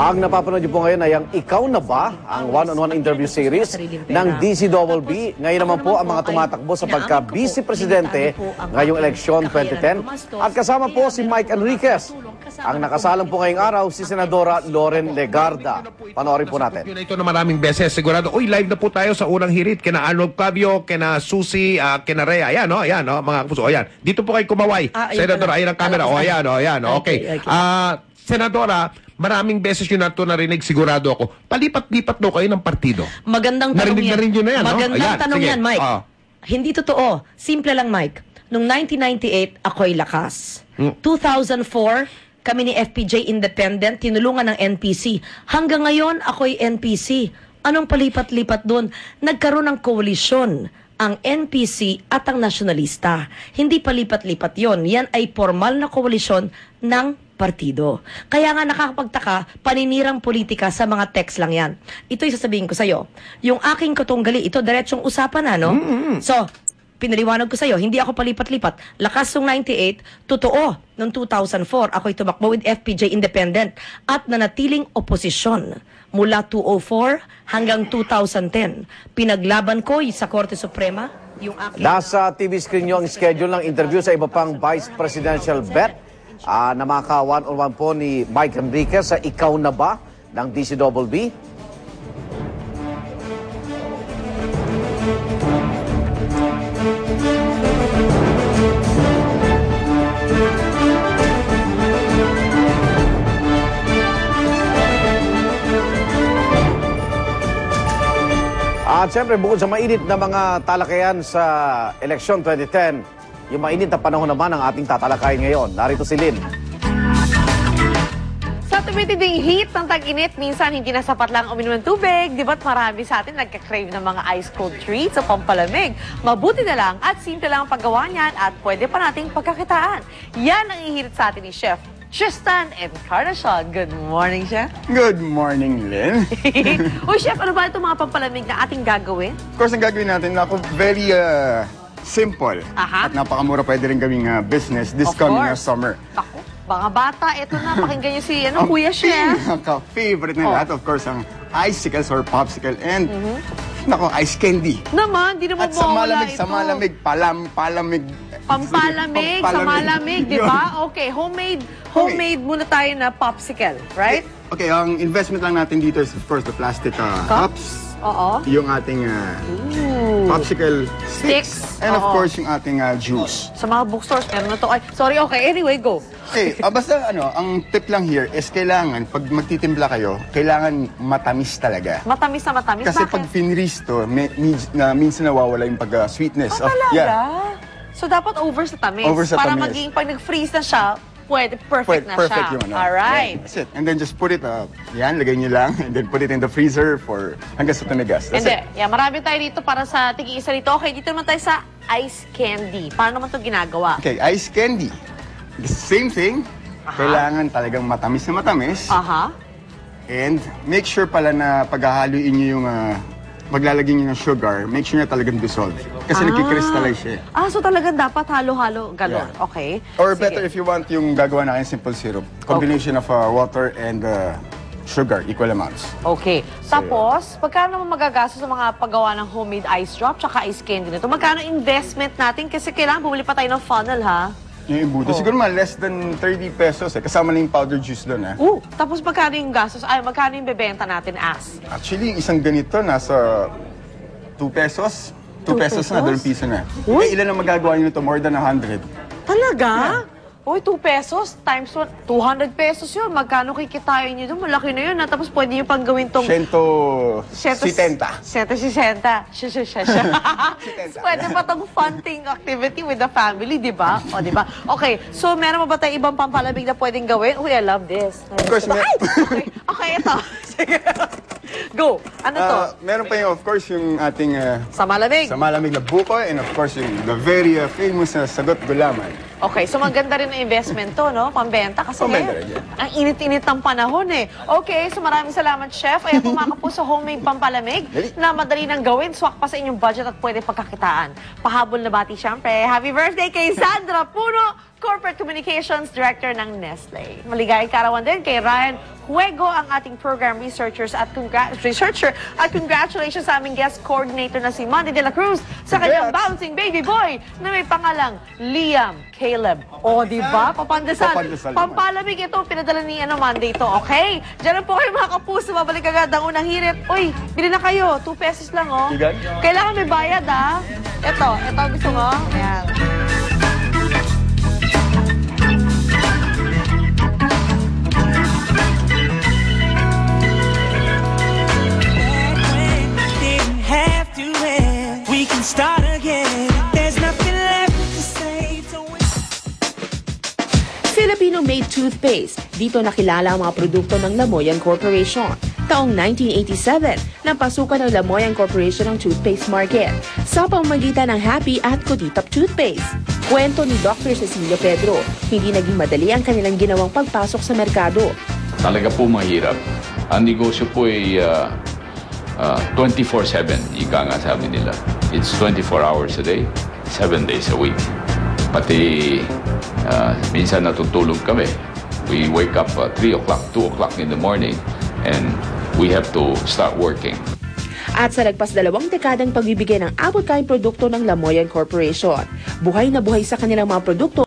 Ang napapanood niyo po ngayon ay ang Ikaw na Ba? Ang one-on-one interview series ng DCBB. Ngayon naman po ang mga tumatakbo sa pagka-vice presidente ngayong eleksyon 2010. At kasama po si Mike Enriquez. Ang nakasalang po ngayong araw si Senadora Loren Legarda. Panoorin po natin. Ito na maraming beses. Sigurado, live na po tayo sa unang hirit. Kina Arnold Clavio, kina Susie, kina Rhea. Ayan, no? Ayan, no? Mga kapuso. Ayan. Dito po kayo kumaway. Senadora, ayan ang camera. Ayan, no? Ayan, no? Okay. Senadora, maraming beses yun na ito narinig, sigurado ako. Palipat-lipat daw kayo ng partido. Magandang tanong narinig yan. Na rin yun na yan, Magandang no? tanong sige. yan, Mike. Hindi totoo. Simple lang, Mike. Noong 1998, ako'y lakas. 2004, kami ni FPJ Independent, tinulungan ng NPC. Hanggang ngayon, ako'y NPC. Anong palipat-lipat doon? Nagkaroon ng koalisyon ang NPC at ang nasyonalista. Hindi palipat-lipat yon. Yan ay formal na koalisyon ng partido. Kaya nga nakakapagtaka, paninirang politika sa mga text lang yan. Ito'y sasabihin ko sa'yo. Yung aking katunggali, ito diretsong usapan na, no? So, pinaliwanag ko sa'yo, hindi ako palipat-lipat. Lakas ng 98, totoo, noong 2004, ako'y tumakbo with FPJ Independent at nanatiling oposisyon. Mula 2004 hanggang 2010, pinaglaban ko sa Korte Suprema yung aking... Nasa TV screen nyo ang schedule ng interview sa iba pang Vice Presidential bet na maka one-on-one po ni Mike Enriquez sa Ikaw na Ba ng DCBB. At siyempre, bukod sa mainit na mga talakayan sa eleksyon 2010, yung mainit na panahon naman ang ating tatalakayin ngayon. Narito si Lynn. Sa tumitinding heat ng tag-init, minsan hindi na sapat lang uminom ng tubig. Di ba't marami sa atin nagka-crave ng mga ice-cold treats o pampalamig? Mabuti na lang at simple lang ang paggawa niyan at pwede pa nating pagkakitaan. Yan ang ihirit sa atin ni Chef Tristan Encarnacion. Good morning, Chef. Good morning, Lynn. Uy, Chef, ano ba itong mga pampalamig na ating gagawin? Of course, ang gagawin natin, very simple. At napakamura pwede rin gawing business this coming summer. Ako, mga bata, ito na, pakinggan niyo si Kuya Chef. Ang favorite na lahat, of course, ang icicles or popsicle and ice candy. Naman, di naman at sa malamig, ito. sa malamig, palamig. Pampalamig, sa malamig, di ba? Okay, homemade muna tayo na popsicle, right? Okay, ang investment lang natin dito is, of course, the plastic cups. Oo. Yung ating popsicle sticks. And of course, yung ating juice. Sa mga bookstores, meron na to. Ay, sorry, okay. Anyway, go. Okay, basta ang tip lang here is kailangan, pag magtitimpla kayo, kailangan matamis talaga. Matamis na matamis. Kasi bakit? pag finreeze to, minsan nawawala yung pag-sweetness. Talaga? So, dapat over sa tamis. Over sa para tamis. maging, pag nag-freeze na siya, perfect na siya. Perfect yung Alright. Yeah, that's it. And then just put it, lagay nyo lang, and then put it in the freezer for hanggang sa tumigas. That's it. Yeah, marami tayo dito para sa tigi-isa nito. Okay, dito naman tayo sa ice candy. Paano naman ito ginagawa? Okay, ice candy. The same thing. Kailangan talagang matamis na matamis. And make sure pala na paghahaluin nyo yung maglalagay nyo ng sugar, make sure na talagang dissolve. Kasi nagkikrystallize siya. So talagang dapat halo-halo, gano'n. Yeah. Okay. Or Sige. better if you want yung gagawa na simple syrup. Combination of water and sugar, equal amounts. Okay. Tapos, pagkano naman magagastos sa mga paggawa ng homemade ice drop tsaka ice candy nito? Magkano investment natin? Kasi kailangan bumili pa tayo ng funnel, ha? Yung imbudo. Siguro less than 30 pesos eh. Kasama na yung powder juice doon eh. Tapos magkano yung gastos? Ay, magkano yung bebenta natin as? Actually, yung isang ganito nasa 2 pesos. 2 pesos na, 2 piso na. Eh, ilan ang magagawa nyo ito? More than 100. Talaga? Uy, 2 pesos times 1, 200 pesos yun. Magkano kikitain nyo doon? Malaki na yun. Tapos pwede nyo pang gawin tong... 160. 160. Pwede pa tong fun-thing activity with the family, di ba? O, di ba? Okay, so meron ba tayo ibang pampalamig na pwedeng gawin? Uy, I love this. Of course, Okay, ito. Sige. Go. Ano to? Meron pa yung, of course, yung ating... Sa malamig. Sa malamig na buko and of course, yung the very famous Sagot Gulaman. Okay, so maganda rin ang investment to, no? Pambenta kasi Pambenta rin, ang init-init ng panahon eh. Okay, so maraming salamat, Chef. Ayan po mga kapuso, homemade pampalamig na madali nang gawin. Swak pa sa inyong budget at pwede pagkakitaan. Pahabol na bati, syempre. Happy birthday kay Sandra Puno Corporate Communications Director ng Nestle. Maligayang karawan din kay Ryan Juego, ang ating program researcher at congratulations sa aming guest coordinator na si Mandy De La Cruz sa kanyang bouncing baby boy na may pangalang Liam Caleb. O, di ba? Papandasal. Papandasal naman. Pampalamig ito. Pinadala ni Monday ito, okay? Diyan po kayo mga kapuso. Babalik agad ang unang hirit. Uy, bili na kayo. 2 pesos lang, oh. Tigan. Kailangan may bayad, ah. Ito gusto mo? Ayan. Didn't have to end. We can start again. There's nothing left to say. Filipino-made toothpaste. Dito nakilala ang mga produkto ng Lamoyan Corporation. Taong 1987, napasukan ng Lamoyan Corporation ang toothpaste market sa pamamagitan ng Happy at Kuditap toothpaste. Kwento ni Dr. Cecilio Pedro, hindi naging madali ang kanilang ginawang pagpasok sa merkado. Talaga po mahirap. Ang negosyo po ay 24/7, ika nga sabi nila. It's 24 hours a day, 7 days a week. Pati minsan natutulog kami. We wake up 3 o'clock, 2 o'clock in the morning, and we have to start working. At sa lagpas 2 dekadang pagbibigay ng abot-kayang produkto ng Lamoyan Corporation, buhay na buhay sa kanilang mga produkto